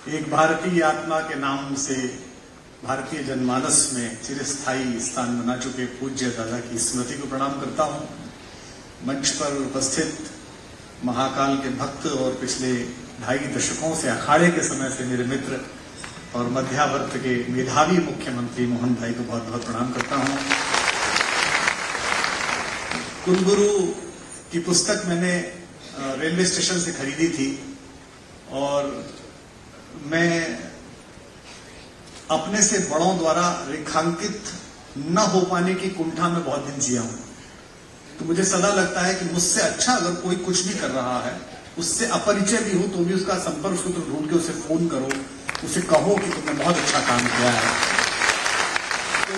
एक भारतीय आत्मा के नाम से भारतीय जनमानस में चिरस्थायी स्थान बना चुके पूज्य दादा की स्मृति को प्रणाम करता हूं। मंच पर उपस्थित महाकाल के भक्त और पिछले 2.5 दशकों से अखाड़े के समय से मेरे मित्र और मध्यावर्त के मेधावी मुख्यमंत्री मोहन भाई को बहुत बहुत प्रणाम करता हूं। कुलगुरु की पुस्तक मैंने रेलवे स्टेशन से खरीदी थी और मैं अपने से बड़ों द्वारा रेखांकित न हो पाने की कुंठा में बहुत दिन जिया हूं। तो मुझे सदा लगता है कि मुझसे अच्छा अगर कोई कुछ भी कर रहा है, उससे अपरिचय भी हो तो भी उसका संपर्क सूत्र ढूंढ के उसे फोन करो, उसे कहो कि तुमने बहुत अच्छा काम किया है। तो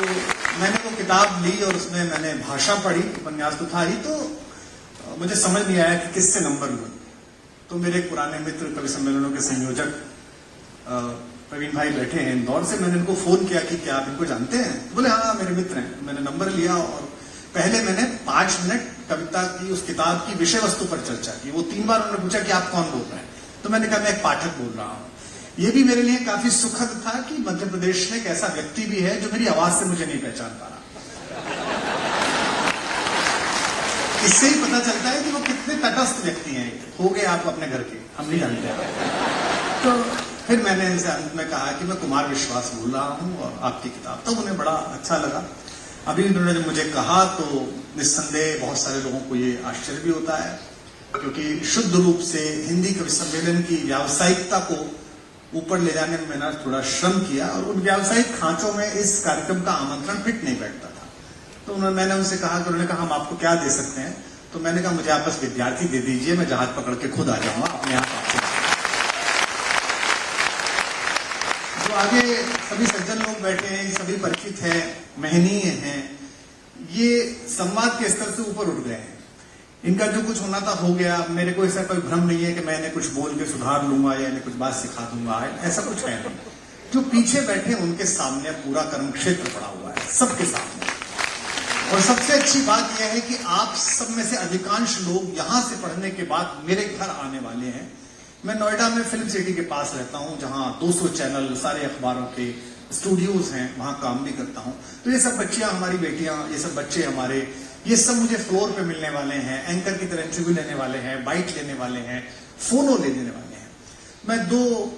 मैंने वो किताब ली और उसमें मैंने भाषा पढ़ी, उपन्यास तो था ही, तो मुझे समझ नहीं आया कि किससे नंबर लूं। तो मेरे पुराने मित्र कवि सम्मेलनों के संयोजक प्रवीण भाई बैठे हैं इंदौर से, मैंने इनको फोन किया कि क्या आप इनको जानते हैं? बोले हाँ मेरे मित्र हैं। मैंने नंबर लिया और पहले मैंने 5 मिनट कविता की उस किताब की विषय वस्तु पर चर्चा की। वो 3 बार उन्होंने पूछा कि आप कौन बोल रहे हैं? तो मैंने कहा मैं एक पाठक बोल रहा हूं। ये भी मेरे लिए काफी सुखद था कि मध्य प्रदेश में एक ऐसा व्यक्ति भी है जो मेरी आवाज से मुझे नहीं पहचान पा रहा। इससे ही पता चलता है कि वो कितने तटस्थ व्यक्ति हैं। हो गए आप अपने घर के, हम नहीं जानते। तो फिर मैंने इनसे अंत में कहा कि मैं कुमार विश्वास बोल रहा हूं और आपकी किताब, तो उन्हें बड़ा अच्छा लगा। अभी उन्होंने जब मुझे कहा तो निस्संदेह बहुत सारे लोगों को ये आश्चर्य भी होता है, क्योंकि शुद्ध रूप से हिंदी कवि सम्मेलन की व्यावसायिकता को ऊपर ले जाने में मैंने थोड़ा श्रम किया और उन व्यावसायिक खांचों में इस कार्यक्रम का आमंत्रण फिट नहीं बैठता था। तो मैंने उनसे कहा कि उन्होंने कहा हम आपको क्या दे सकते हैं? तो मैंने कहा मुझे आप बस विद्यार्थी दे दीजिए, मैं जहाज पकड़ के खुद आ जाऊंगा अपने आप। जो आगे सभी सज्जन लोग बैठे हैं, सभी परिचित हैं, महनीय हैं, ये संवाद के स्तर से ऊपर उठ गए हैं। इनका जो कुछ होना था हो गया। मेरे को ऐसा कोई भ्रम नहीं है कि मैं इन्हें कुछ बोल के सुधार लूंगा या इन्हें कुछ बात सिखा दूंगा, ऐसा कुछ है नहीं। जो पीछे बैठे उनके सामने पूरा कर्म क्षेत्र पड़ा हुआ है, सबके सामने। और सबसे अच्छी बात यह है कि आप सब में से अधिकांश लोग यहां से पढ़ने के बाद मेरे घर आने वाले हैं। मैं नोएडा में फिल्म सिटी के पास रहता हूं, जहां 200 चैनल, सारे अखबारों के स्टूडियोज हैं, वहां काम भी करता हूं। तो ये सब बच्चियां हमारी बेटियां, ये सब बच्चे हमारे, ये सब मुझे फ्लोर पे मिलने वाले हैं, एंकर की तरह इंटरव्यू लेने वाले हैं, बाइट लेने वाले हैं, फोनो लेने वाले हैं। मैं 2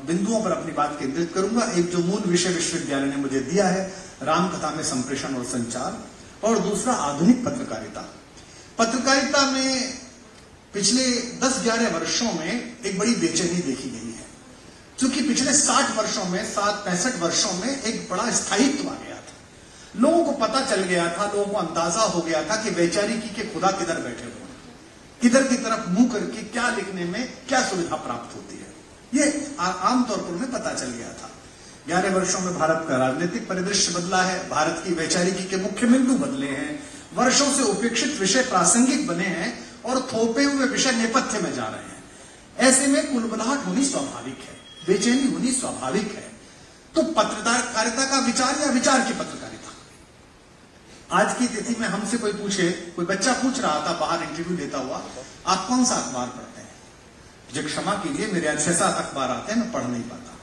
बिंदुओं पर अपनी बात केंद्रित करूंगा। एक जो मूल विषय विश्वविद्यालय ने मुझे दिया है, रामकथा में संप्रेषण और संचार, और दूसरा आधुनिक पत्रकारिता। पत्रकारिता में पिछले 10-11 वर्षों में एक बड़ी बेचैनी देखी गई है, क्योंकि पिछले 60 वर्षों में, 65 वर्षों में एक बड़ा स्थायित्व आ गया था। लोगों को पता चल गया था, लोगों को अंदाजा हो गया था कि वैचारिकी के खुदा किधर बैठे हुए हैं, किधर की तरफ मुंह करके क्या लिखने में क्या सुविधा प्राप्त होती है, ये आमतौर पर उन्हें पता चल गया था। 11 वर्षों में भारत का राजनीतिक परिदृश्य बदला है, भारत की वैचारिकी के मुख्य बिंदु बदले हैं, वर्षों से उपेक्षित विषय प्रासंगिक बने हैं और थोपे हुए विषय नेपथ्य में जा रहे हैं। ऐसे में कुलबुलाहट होनी स्वाभाविक है, बेचैनी होनी स्वाभाविक है। तो पत्रकारिता का विचार या विचार की पत्रकारिता। आज की तिथि में हमसे कोई पूछे, कोई बच्चा पूछ रहा था बाहर इंटरव्यू देता हुआ, आप कौन सा अखबार पढ़ते हैं? मुझे क्षमा कीजिए, मेरे 6-7 अखबार आते हैं, मैं पढ़ नहीं पाता,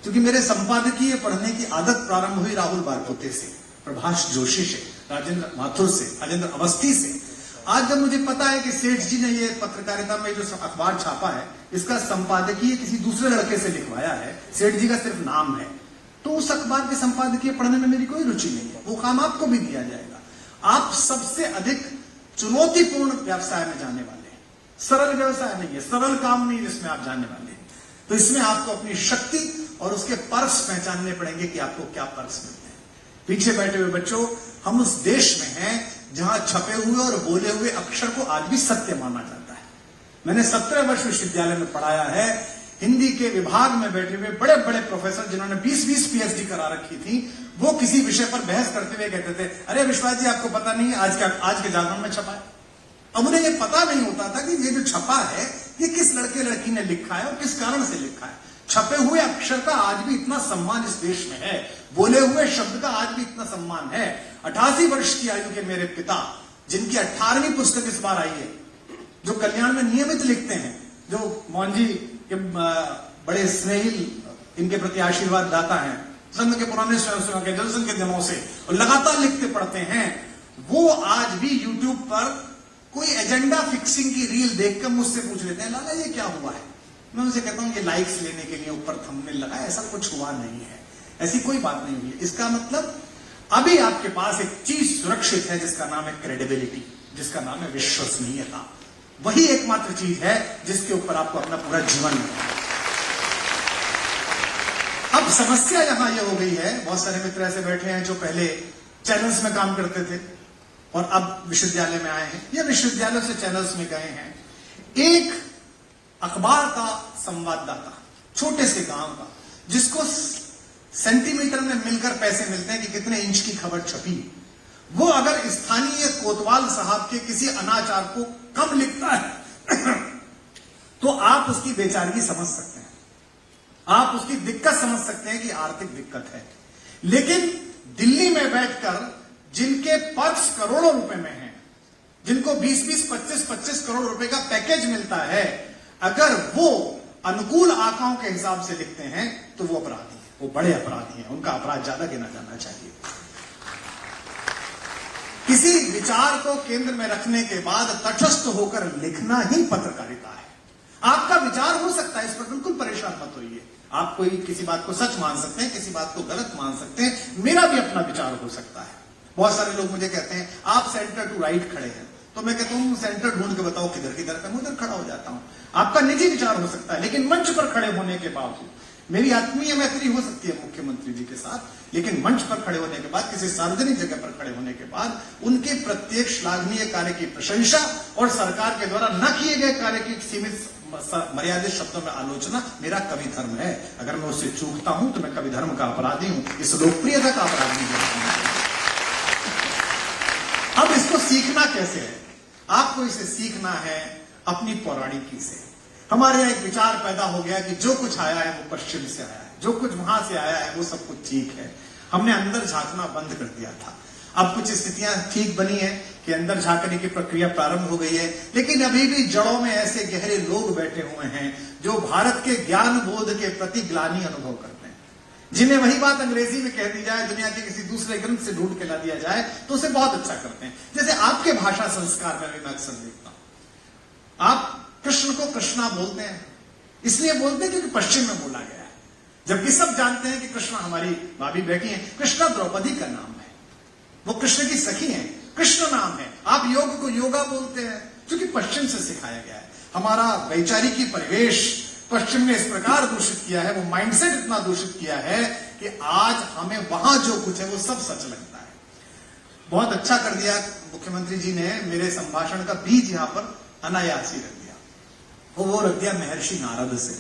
क्योंकि मेरे संपादकीय पढ़ने की आदत प्रारंभ हुई राहुल बारपोते से, प्रभाष जोशी से, राजेंद्र माथुर से, राजेंद्र अवस्थी से। आज जब मुझे पता है कि सेठ जी ने ये पत्रकारिता में जो अखबार छापा है, इसका संपादकीय किसी दूसरे लड़के से लिखवाया है, सेठ जी का सिर्फ नाम है, तो उस अखबार के संपादकीय पढ़ने में मेरी कोई रुचि नहीं है। वो काम आपको भी दिया जाएगा। आप सबसे अधिक चुनौतीपूर्ण व्यवसाय में जाने वाले हैं। सरल व्यवसाय नहीं है, सरल काम नहीं जिसमें आप जाने वाले हैं। तो इसमें आपको अपनी शक्ति और उसके पर्स पहचानने पड़ेंगे कि आपको क्या पर्स मिलते हैं। पीछे बैठे हुए बच्चों, हम उस देश में हैं जहां छपे हुए और बोले हुए अक्षर को आज भी सत्य माना जाता है। मैंने 17 वर्ष विश्वविद्यालय में पढ़ाया है। हिंदी के विभाग में बैठे हुए बड़े बड़े प्रोफेसर जिन्होंने 20-20 पीएचडी करा रखी थी, वो किसी विषय पर बहस करते हुए कहते थे, अरे विश्वास जी आपको पता नहीं है आज के जागरण में छपा है। अब उन्हें ये पता नहीं होता था कि ये जो छपा है ये किस लड़के लड़की ने लिखा है और किस कारण से लिखा है। छपे हुए अक्षर का आज भी इतना सम्मान इस देश में है, बोले हुए शब्द का आज भी इतना सम्मान है। 88 वर्ष की आयु के मेरे पिता, जिनकी 18वीं पुस्तक इस बार आई है, जो कल्याण में नियमित लिखते हैं, जो मोहन जी के बड़े स्नेहिल इनके प्रति आशीर्वाद दाता हैं, संघ के पुराने स्वयंसेवक के जनसंघ के दिनों से और लगातार लिखते पढ़ते हैं, वो आज भी यूट्यूब पर कोई एजेंडा फिक्सिंग की रील देखकर मुझसे पूछ लेते हैं, लाला ये क्या हुआ है। मैं उनसे कहता हूं कि लाइक्स लेने के लिए ऊपर थंबनेल लगा, ऐसा कुछ हुआ नहीं है, ऐसी कोई बात नहीं हुई। इसका मतलब अभी आपके पास एक चीज सुरक्षित है जिसका नाम है क्रेडिबिलिटी, जिसका नाम है विश्वसनीयता। वही एकमात्र चीज है जिसके ऊपर आपको अपना पूरा जीवन मिलता है। अब समस्या यहां यह हो गई है, बहुत सारे मित्र ऐसे बैठे हैं जो पहले चैनल्स में काम करते थे और अब विश्वविद्यालय में आए हैं या विश्वविद्यालय से चैनल्स में गए हैं। एक अखबार का संवाददाता, छोटे से गांव का, जिसको सेंटीमीटर में मिलकर पैसे मिलते हैं कि कितने इंच की खबर छपी, वो अगर स्थानीय कोतवाल साहब के किसी अनाचार को कम लिखता है तो आप उसकी बेचारगी समझ सकते हैं, आप उसकी दिक्कत समझ सकते हैं कि आर्थिक दिक्कत है। लेकिन दिल्ली में बैठकर जिनके पर्स करोड़ों रुपए में हैं, जिनको 20-20, 25-25 करोड़ रुपए का पैकेज मिलता है, अगर वो अनुकूल आंकड़ों के हिसाब से लिखते हैं तो वो अपराधी है, वो बड़े अपराधी हैं, उनका अपराध ज्यादा गिना जाना चाहिए। किसी विचार को केंद्र में रखने के बाद तटस्थ होकर लिखना ही पत्रकारिता है। आपका विचार हो सकता है, इस पर बिल्कुल परेशान मत होइए। आप कोई किसी बात को सच मान सकते हैं, किसी बात को गलत मान सकते हैं, मेरा भी अपना विचार हो सकता है। बहुत सारे लोग मुझे कहते हैं आप सेंटर टू राइट खड़े हैं, तो मैं कहता हूं सेंटर ढूंढ के बताओ किधर किधर का, मैं उधर खड़ा हो जाता हूं। आपका निजी विचार हो सकता है, लेकिन मंच पर खड़े होने के बावजूद मेरी आत्मीय मैत्री हो सकती है मुख्यमंत्री जी के साथ, लेकिन मंच पर खड़े होने के बाद, किसी सार्वजनिक जगह पर खड़े होने के बाद उनके प्रत्येक श्लाघनीय कार्य की प्रशंसा और सरकार के द्वारा न किए गए कार्य की सीमित मर्यादित शब्दों में आलोचना मेरा कवि धर्म है। अगर मैं उससे चूकता हूं तो मैं कवि धर्म का अपराधी हूं, इस लोकप्रियता का अपराधी हूं। अब इसको सीखना कैसे है? आपको इसे सीखना है अपनी पौराणिकी से। हमारे यहां एक विचार पैदा हो गया कि जो कुछ आया है वो पश्चिम से आया है, जो कुछ वहां से आया है वो सब कुछ ठीक है। हमने अंदर झांकना बंद कर दिया था। अब कुछ स्थितियां ठीक बनी है कि अंदर झांकने की प्रक्रिया प्रारंभ हो गई है, लेकिन अभी भी जड़ों में ऐसे गहरे लोग बैठे हुए हैं जो भारत के ज्ञान बोध के प्रति ग्लानि अनुभव करते हैं, जिन्हें वही बात अंग्रेजी में कह दी जाए, दुनिया के किसी दूसरे ग्रंथ से ढूंढ के ला दिया जाए तो उसे बहुत अच्छा करते हैं। जैसे आपके भाषा संस्कार में भी मैं अक्सर देखता हूं, आप कृष्ण को कृष्णा बोलते हैं, इसलिए बोलते हैं क्योंकि पश्चिम में बोला गया है, जबकि सब जानते हैं कि कृष्णा हमारी भाभी बैठी है। कृष्णा द्रौपदी का नाम है, वो कृष्ण की सखी है, कृष्ण नाम है। आप योग को योगा बोलते हैं क्योंकि पश्चिम से सिखाया गया है। हमारा वैचारिकी परिवेश पश्चिम ने इस प्रकार दूषित किया है, वो माइंडसेट इतना दूषित किया है कि आज हमें वहां जो कुछ है वो सब सच लगता है। बहुत अच्छा कर दिया मुख्यमंत्री जी ने, मेरे संभाषण का बीज यहां पर अनायास ही रख दिया। वो रख दिया महर्षि नारद से।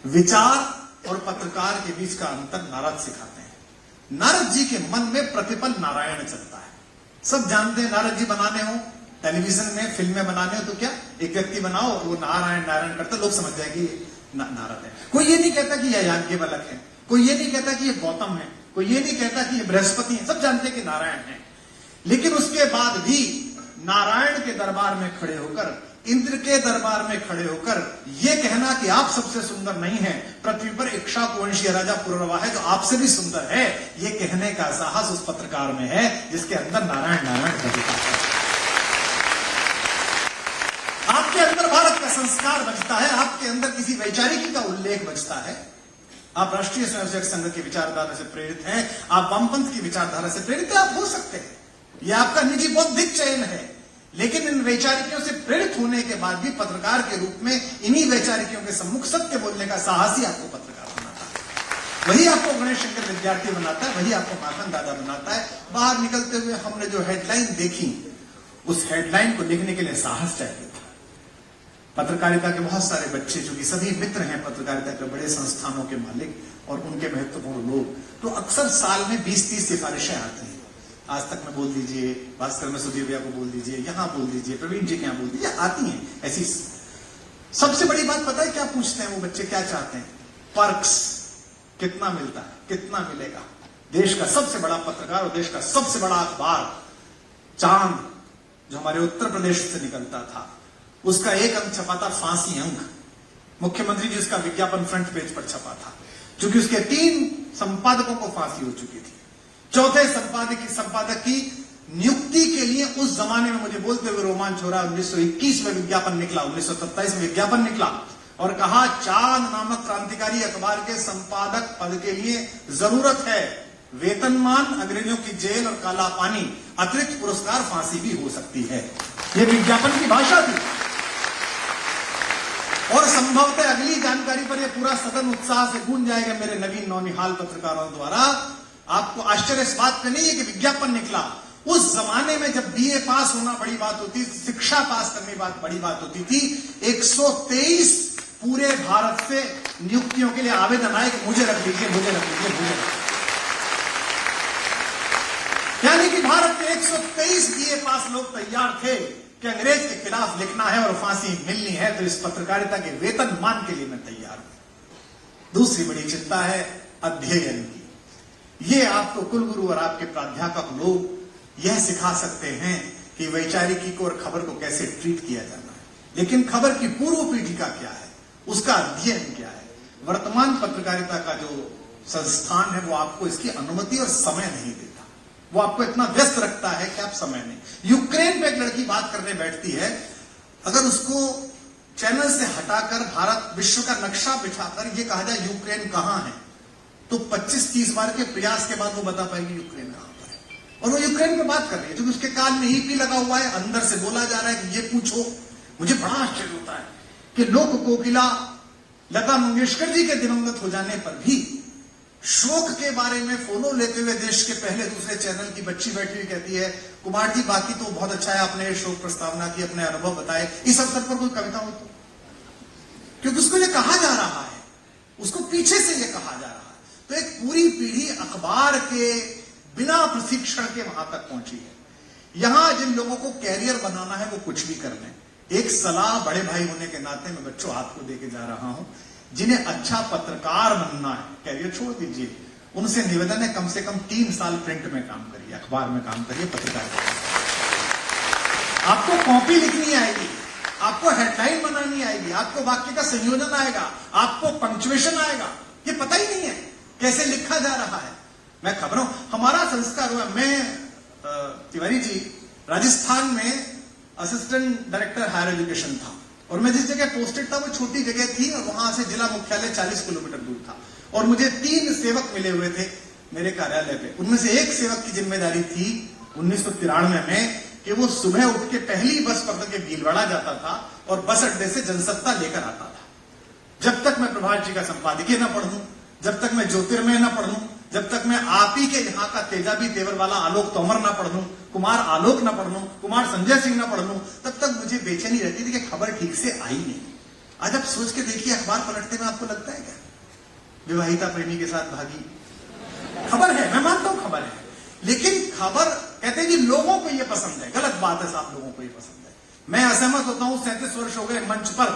विचार और पत्रकार के बीच का अंतर नारद सिखाते हैं। नारद जी के मन में प्रतिपल नारायण चलता है। सब जानते हैं नारद जी बनाने हो, टेलीविजन में फिल्में बनाने हो तो क्या एक व्यक्ति बनाओ वो नारायण नारायण करता, लोग समझ जाएंगे नारद है। कोई ये नहीं कहता कि यह याज्ञवल्क्य है, कोई ये नहीं कहता कि ये गौतम है, कोई ये नहीं कहता कि ये बृहस्पति है, सब जानते हैं कि नारायण है। लेकिन उसके बाद भी नारायण के दरबार में खड़े होकर, इंद्र के दरबार में खड़े होकर यह कहना कि आप सबसे सुंदर नहीं है, पृथ्वी पर इक्ष्वाकुवंशीय राजा पुररवा है जो आपसे भी सुंदर है, यह कहने का साहस उस पत्रकार में है जिसके अंदर नारायण नारायण का विकास है। आपके अंदर भारत का संस्कार बचता है, आपके अंदर किसी वैचारिकी का उल्लेख बचता है। आप राष्ट्रीय स्वयंसेवक संघ की विचारधारा से प्रेरित हैं, आप वामपंथ की विचारधारा से प्रेरित हैं, आप हो सकते हैं, यह आपका निजी बौद्धिक चयन है। लेकिन इन वैचारिकियों से प्रेरित होने के बाद भी पत्रकार के रूप में इन्हीं वैचारिकियों के सम्मुख सत्य बोलने का साहस ही आपको पत्रकार बनाता है, वही आपको गणेश शंकर विद्यार्थी बनाता है, वही आपको माखन दादा बनाता है। बाहर निकलते हुए हमने जो हेडलाइन देखी, उस हेडलाइन को लिखने के लिए साहस चाहिए था। पत्रकारिता के बहुत सारे बच्चे, जो कि सभी मित्र हैं पत्रकारिता के, बड़े संस्थानों के मालिक और उनके महत्वपूर्ण लोग, तो अक्सर साल में 20-30 सिफारिशें आती हैं। आज तक में बोल दीजिए, भास्कर में सुधीर भैया को बोल दीजिए, यहां बोल दीजिए, प्रवीण जी के यहां बोल दीजिए, आती हैं ऐसी। सबसे बड़ी बात पता है क्या पूछते हैं वो बच्चे, क्या चाहते हैं? पर्क्स, कितना मिलता है, कितना मिलेगा। देश का सबसे बड़ा पत्रकार और देश का सबसे बड़ा अखबार चांद, जो हमारे उत्तर प्रदेश से निकलता था, उसका एक अंक छपा था फांसी अंक। मुख्यमंत्री जी उसका विज्ञापन फ्रंट पेज पर छपा था, क्योंकि उसके 3 संपादकों को फांसी हो चुकी थी। चौथे संपादक की नियुक्ति के लिए उस जमाने में मुझे बोलते हुए रोमांच हो रहा है। 1921 में विज्ञापन निकला, 1927 में विज्ञापन निकला और कहा चांद नामक क्रांतिकारी अखबार के संपादक पद के लिए जरूरत है वेतनमान, अंग्रेजों की जेल और काला पानी, अतिरिक्त पुरस्कार, फांसी भी हो सकती है। यह विज्ञापन की भाषा थी। और संभवतः अगली जानकारी पर यह पूरा सदन उत्साह से गूंज जाएगा मेरे नवीन नौनिहाल पत्रकारों द्वारा। आपको आश्चर्य इस बात का नहीं है कि विज्ञापन निकला। उस जमाने में जब बीए पास होना बड़ी बात होती, शिक्षा पास करनी बड़ी बात होती थी, 123 पूरे भारत से नियुक्तियों के लिए आवेदन आए कि मुझे रख लीजिए, मुझे रख लीजिए, मुझे रख लीजिए। यानी कि भारत के 123 बीए पास लोग तैयार थे कि अंग्रेज के खिलाफ लिखना है और फांसी मिलनी है, तो इस पत्रकारिता के वेतन मान के लिए मैं तैयार हूं। दूसरी बड़ी चिंता है अध्ययन की। ये आपको कुलगुरु और आपके प्राध्यापक लोग यह सिखा सकते हैं कि वैचारिकी को और खबर को कैसे ट्रीट किया जाना है, लेकिन खबर की पूर्व पीठिका क्या है, उसका अध्ययन क्या है। वर्तमान पत्रकारिता का जो संस्थान है वो आपको इसकी अनुमति और समय नहीं देता। वो आपको इतना व्यस्त रखता है कि आप समय नहीं। यूक्रेन पे एक लड़की बात करने बैठती है, अगर उसको चैनल से हटाकर भारत विश्व का नक्शा बिछाकर ये कहा जाए यूक्रेन कहां है, तो 25-30 बार के प्रयास के बाद वो बता पाएगी यूक्रेन कहां पर है। और वो यूक्रेन में बात कर रही है, क्योंकि उसके कान में ईपी लगा हुआ है, अंदर से बोला जा रहा है कि ये पूछो। मुझे बड़ा आश्चर्य होता है कि लोक कोकिला लता मंगेशकर जी के दिवंगत हो जाने पर भी शोक के बारे में फोनो लेते हुए देश के पहले दूसरे चैनल की बच्ची बैठी हुई कहती है, कुमार जी बाकी तो बहुत अच्छा है, आपने शोक प्रस्तावना की, अपने अनुभव बताए, इस अवसर पर कोई कविता हो तो। क्योंकि उसको ये कहा जा रहा है, उसको पीछे से ये कहा जा रहा है। तो एक पूरी पीढ़ी अखबार के बिना प्रशिक्षण के वहां तक पहुंची है। यहां जिन लोगों को कैरियर बनाना है वो कुछ भी कर लें। एक सलाह बड़े भाई होने के नाते मैं बच्चों आपको देके जा रहा हूं, जिन्हें अच्छा पत्रकार बनना है, कैरियर छोड़ दीजिए, उनसे निवेदन है कम से कम 3 साल प्रिंट में काम करिए, अखबार में काम करिए, पत्रकारिता। आपको कॉपी लिखनी आएगी, आपको हेडलाइन बनानी आएगी, आपको वाक्य का संयोजन आएगा, आपको पंक्चुएशन आएगा। ये पता ही नहीं है कैसे लिखा जा रहा है। मैं खबरों, हमारा संस्कार हुआ, मैं तिवारी जी राजस्थान में असिस्टेंट डायरेक्टर हायर एजुकेशन था, और मैं जिस जगह पोस्टेड था वो छोटी जगह थी और वहां से जिला मुख्यालय 40 किलोमीटर दूर था। और मुझे 3 सेवक मिले हुए थे मेरे कार्यालय पे। उनमें से एक सेवक की जिम्मेदारी थी 1993 में कि वो सुबह उठ के पहली बस पकड़ के भीलवाड़ा जाता था और बस अड्डे से जनसत्ता लेकर आता था। जब तक मैं प्रभात जी का संपादकीय न पढ़ लूं, जब तक मैं ज्योतिर्मय न पढ़ लूं, जब तक मैं आप ही के यहाँ का तेजाबी तेवर वाला आलोक तोमर ना पढ़ लूं, कुमार आलोक ना पढ़ लूं, कुमार संजय सिंह ना पढ़ लूं, तब तक मुझे बेचैनी रहती थी कि खबर ठीक से आई नहीं। आज आप सोच के देखिए, अखबार पलटते में आपको लगता है क्या विवाहिता प्रेमी के साथ भागी? खबर है, मैं मानता हूं खबर है, लेकिन खबर कहते हैं कि लोगों को यह पसंद है। गलत बात है साहब, लोगों को यह पसंद है। मैं असहमत होता हूं। 37 वर्ष हो गए मंच पर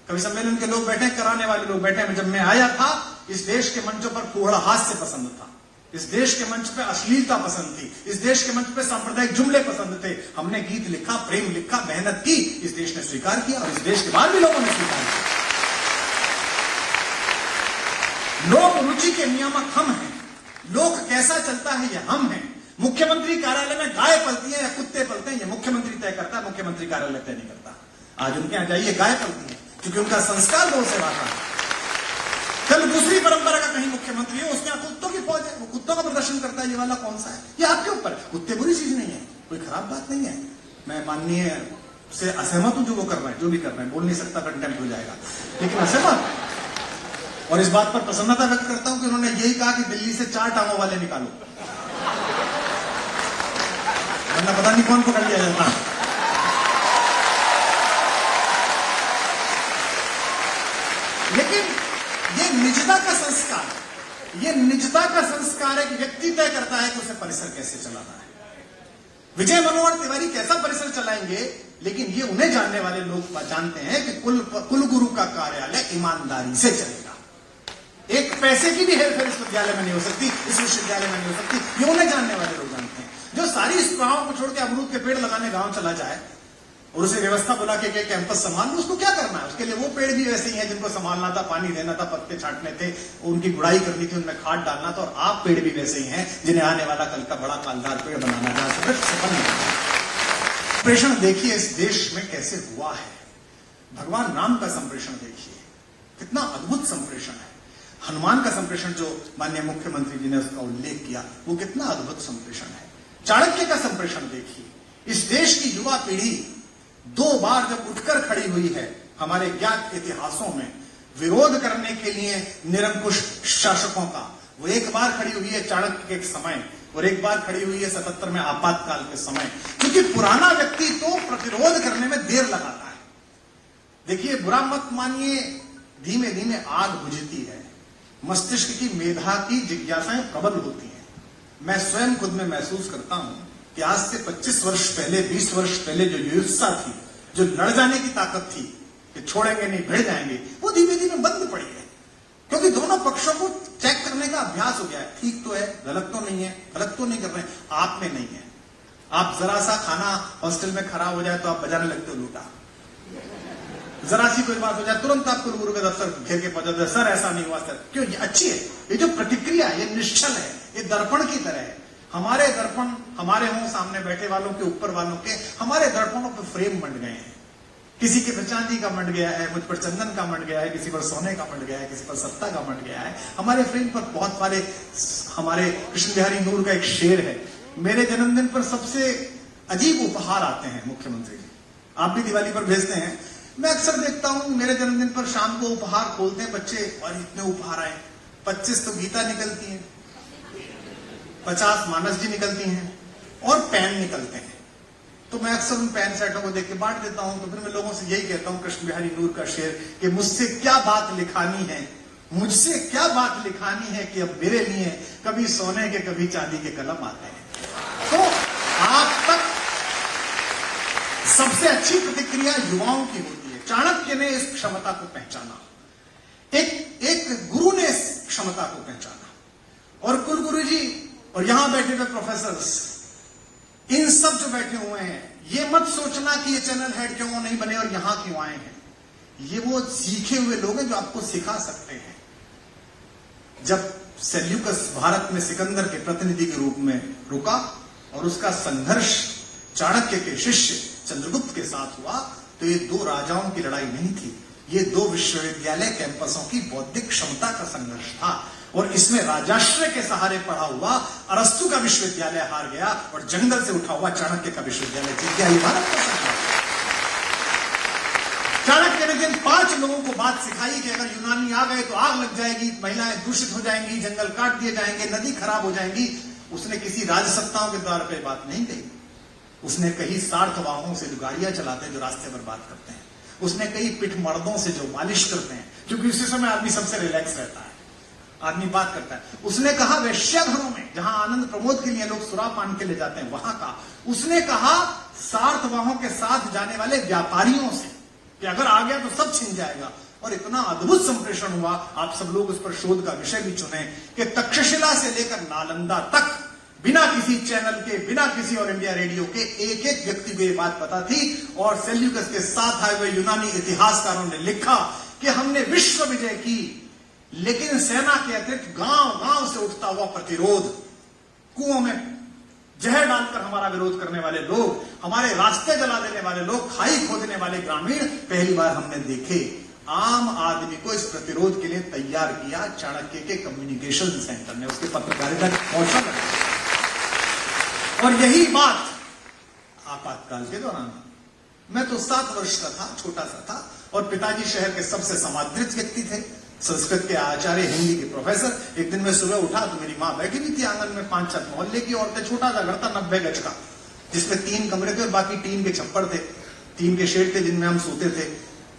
कवि सम्मेलन के लोग बैठे, कराने वाले लोग बैठे। जब मैं आया था इस देश के मंचों पर कोहड़ा हास्य पसंद था, इस देश के मंच पे अश्लीलता पसंद थी, इस देश के मंच पे सांप्रदायिक जुमले पसंद थे। हमने गीत लिखा, प्रेम लिखा, मेहनत की, इस देश ने स्वीकार किया और इस देश के बाद भी लोगों ने स्वीकार किया। लोक रुचि के नियामक हम हैं, लोक कैसा चलता है ये हम हैं। मुख्यमंत्री कार्यालय में गाय पलती है या कुत्ते पलते हैं ये मुख्यमंत्री तय करता है, मुख्यमंत्री कार्यालय तय नहीं करता। आज उनके यहां जाइए, गाय पलती है क्योंकि उनका संस्कार गौ सेवा का है। कल दूसरी परंपरा का कहीं मुख्यमंत्री है, उसके यहां कुत्तों की फौज है, वो कुत्तों का प्रदर्शन करता है। ये वाला कौन सा है? ये आपके ऊपर। कुत्ते बुरी चीज नहीं है, कोई खराब बात नहीं है। मैं माननीय से असहमत हूं जो वो कर रहे हैं, जो भी कर रहे हैं, बोल नहीं सकता, कंटेम्प्ट हो जाएगा, लेकिन असहमत। और इस बात पर प्रसन्नता व्यक्त करता हूं कि उन्होंने यही कहा कि दिल्ली से 4 टांगों वाले निकालो, वरना पता नहीं कौन पकड़ लिया जाता। लेकिन ये निजता का संस्कार, ये निजता का संस्कार है कि व्यक्ति तय करता है कि उसे परिसर कैसे चलाना है। विजय मनोहर तिवारी कैसा परिसर चलाएंगे, लेकिन ये उन्हें जानने वाले लोग जानते हैं कि कुलगुरु का कार्यालय ईमानदारी से चलेगा। एक पैसे की भी हेरफेर इस विद्यालय में नहीं हो सकती, इस विश्वविद्यालय में नहीं हो सकती। ये उन्हें जानने वाले लोग जानते हैं। जो सारी स्प्रहाओं को छोड़ के अमरूद के पेड़ लगाने गांव चला जाए, और उसे व्यवस्था बुला के कैंपस संभालना, उसको क्या करना है? उसके लिए वो पेड़ भी वैसे ही हैं जिनको संभालना था, पानी देना था, पत्ते छांटने थे, उनकी गुड़ाई करनी थी, उनमें खाद डालना था। और आप पेड़ भी वैसे ही हैं जिन्हें आने वाला कल का बड़ा फलदार पेड़ बनाना था। संप्रेषण देखिए इस देश में कैसे हुआ है। भगवान राम का संप्रेषण देखिए, कितना अद्भुत संप्रेषण है। हनुमान का संप्रेषण जो माननीय मुख्यमंत्री जी ने उसका उल्लेख किया, वो कितना अद्भुत संप्रेषण है। चाणक्य का संप्रेषण देखिए, इस देश की युवा पीढ़ी 2 बार जब उठकर खड़ी हुई है हमारे ज्ञात इतिहासों में विरोध करने के लिए निरंकुश शासकों का, वो एक बार खड़ी हुई है चाणक्य के समय और एक बार खड़ी हुई है 77 में आपातकाल के समय। क्योंकि पुराना व्यक्ति तो प्रतिरोध करने में देर लगाता है। देखिए, बुरा मत मानिए, धीमे धीमे आग बुझती है, मस्तिष्क की मेधा की जिज्ञासाएं प्रबल होती हैं। मैं स्वयं खुद में महसूस करता हूं कि आज से 25 वर्ष पहले, 20 वर्ष पहले जो युत्सा थी, जो लड़ जाने की ताकत थी कि छोड़ेंगे नहीं, भिड़ जाएंगे, वो धीमे धीमे बंद पड़ी है। क्योंकि दोनों पक्षों को चेक करने का अभ्यास हो गया है, ठीक तो है, गलत तो नहीं है, गलत तो नहीं कर रहे हैं। आप में नहीं है। आप जरा सा खाना हॉस्टल में खराब हो जाए तो आप बजाने लगते हो लूटा, जरा सी कोई बात हो जाए तुरंत आपको गुरु के दफ्तर घेर के पहुंचा, सर ऐसा नहीं हुआ सर। क्यों? ये अच्छी है, ये जो प्रतिक्रिया है, ये निश्चल है, ये दर्पण की तरह है। हमारे दर्पण हमारे हों, सामने बैठे वालों के, ऊपर वालों के, हमारे दर्पणों पर फ्रेम बन गए हैं। किसी के पर चांदी का मंड गया है, मुझ पर चंदन का मंड गया है, किसी पर सोने का मंड गया है, किसी पर सत्ता का मंड गया है। हमारे फ्रेम पर बहुत सारे, हमारे कृष्ण बिहारी नूर का एक शेर है, मेरे जन्मदिन पर सबसे अजीब उपहार आते हैं मुख्यमंत्री जी। आप भी दिवाली पर भेजते हैं। मैं अक्सर देखता हूं मेरे जन्मदिन पर शाम को उपहार खोलते हैं बच्चे, और इतने उपहार आए। 25 तो गीता निकलती है, 50 मानस जी निकलती हैं और पेन निकलते हैं। तो मैं अक्सर उन पेन सेटों को देख के बांट देता हूं। तो फिर मैं लोगों से यही कहता हूं, कृष्ण बिहारी नूर का शेर, कि मुझसे क्या बात लिखानी है, मुझसे क्या बात लिखानी है कि अब मेरे लिए कभी सोने के कभी चांदी के कलम आते हैं। तो आप तक सबसे अच्छी प्रतिक्रिया युवाओं की होती है। चाणक्य ने इस क्षमता को पहचाना, एक गुरु ने इस क्षमता को पहचाना, और कुलगुरु जी और यहां बैठे हुए प्रोफेसर्स, इन सब जो बैठे हुए हैं, ये मत सोचना कि ये चैनल हेड क्यों नहीं बने और यहां क्यों आए हैं। ये वो सीखे हुए लोग हैं जो आपको सिखा सकते हैं। जब सेल्यूकस भारत में सिकंदर के प्रतिनिधि के रूप में रुका और उसका संघर्ष चाणक्य के शिष्य चंद्रगुप्त के साथ हुआ, तो ये 2 राजाओं की लड़ाई नहीं थी, ये 2 विश्वविद्यालय कैंपसों की बौद्धिक क्षमता का संघर्ष था। और इसमें राजाश्रय के सहारे पढ़ा हुआ अरस्तु का विश्वविद्यालय हार गया और जंगल से उठा हुआ चाणक्य का विश्वविद्यालय जीत गया। ये भारत का संघर्ष। चाणक्य ने जिन 5 लोगों को बात सिखाई कि अगर यूनानी आ गए तो आग लग जाएगी, महिलाएं दूषित हो जाएंगी, जंगल काट दिए जाएंगे, नदी खराब हो जाएंगी, उसने किसी राजसत्ताओं के द्वार पर बात नहीं कही। उसने कही सार्थवाहों से जो गाड़ियां चलाते हैं, जो रास्ते पर बात करते हैं। उसने कही पिठ मर्दों से जो मालिश करते हैं, क्योंकि उसी समय आदमी सबसे रिलैक्स रहता है, आदमी बात करता है। उसने कहा वेश्याघरों में, जहां आनंद प्रमोद के लिए लोग सुरापान के लिए जाते हैं, वहां का। उसने कहा सार्थवाहों के साथ जाने वाले व्यापारियों से कि अगर आ गया तो सब छिन जाएगा। और इतना अद्भुत संप्रेषण हुआ, आप सब लोग उस पर शोध का विषय भी चुने, कि तक्षशिला से लेकर नालंदा तक बिना किसी चैनल के, बिना किसी ऑल इंडिया रेडियो के एक एक व्यक्ति को ये बात पता थी। और सेल्यूकस के साथ आए हुए यूनानी इतिहासकारों ने लिखा कि हमने विश्व विजय की, लेकिन सेना के अतिरिक्त गांव गांव से उठता हुआ प्रतिरोध, कुओं में जहर डालकर हमारा विरोध करने वाले लोग, हमारे रास्ते जला देने वाले लोग, खाई खोदने वाले ग्रामीण पहली बार हमने देखे। आम आदमी को इस प्रतिरोध के लिए तैयार किया चाणक्य के कम्युनिकेशन सेंटर ने, उसके पत्रकारिता कौशल। और यही बात आपातकाल के दौरान, मैं तो 7 वर्ष का था, छोटा सा था, और पिताजी शहर के सबसे समादृत व्यक्ति थे, संस्कृत के आचार्य, हिंदी के प्रोफेसर। एक दिन मैं सुबह उठा तो मेरी माँ बैठी हुई थी आंगन में, 5-7 मोहल्ले की औरतें, छोटा सा घर था 90 गज का, जिसमें 3 कमरे थे और बाकी टीन के छप्पर थे, टीन के शेड थे जिनमें हम सोते थे।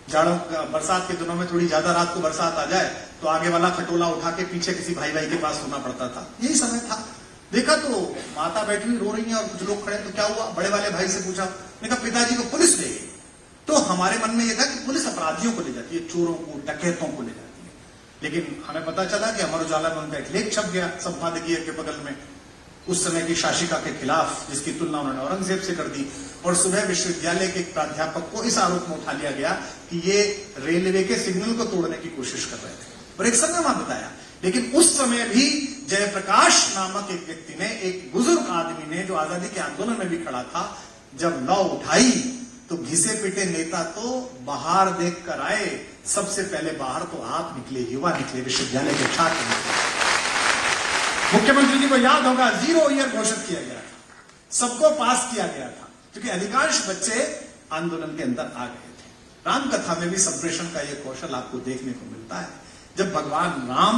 जाड़ों बरसात के दिनों में थोड़ी ज्यादा रात को बरसात आ जाए तो आगे वाला खटोला उठा के पीछे किसी भाई के पास सोना पड़ता था। यही समय था। देखा तो माता बैठी हुई रो रही है और कुछ लोग खड़े, तो क्या हुआ? बड़े वाले भाई से पूछा, मैंने कहा पिताजी को पुलिस ले गई। तो हमारे मन में यह था कि पुलिस अपराधियों को ले जाती है, चोरों को, डकैतों को ले जाती है। लेकिन हमें पता चला कि अमर उजाला में उनका एक लेख छप गया संपादकीय के बगल में उस समय की शासिका के खिलाफ, जिसकी तुलना उन्होंने औरंगजेब से कर दी, और सुबह विश्वविद्यालय के एक प्राध्यापक को इस आरोप में उठा लिया गया कि ये रेलवे के सिग्नल को तोड़ने की कोशिश कर रहे थे और एक संगमा बताया। लेकिन उस समय भी जयप्रकाश नामक एक व्यक्ति ने, एक बुजुर्ग आदमी ने, जो आजादी के आंदोलन में भी खड़ा था, जब लौ उठाई तो घिसे पिटे नेता तो बाहर देख कर आए, सबसे पहले बाहर तो आप निकले, युवा निकले, विश्वविद्यालय के छात्र निकले। मुख्यमंत्री जी को याद होगा 0 ईयर घोषित किया गया था, सबको पास किया गया था, क्योंकि अधिकांश बच्चे आंदोलन के अंदर आ गए थे। रामकथा में भी संप्रेषण का यह कौशल आपको देखने को मिलता है। जब भगवान राम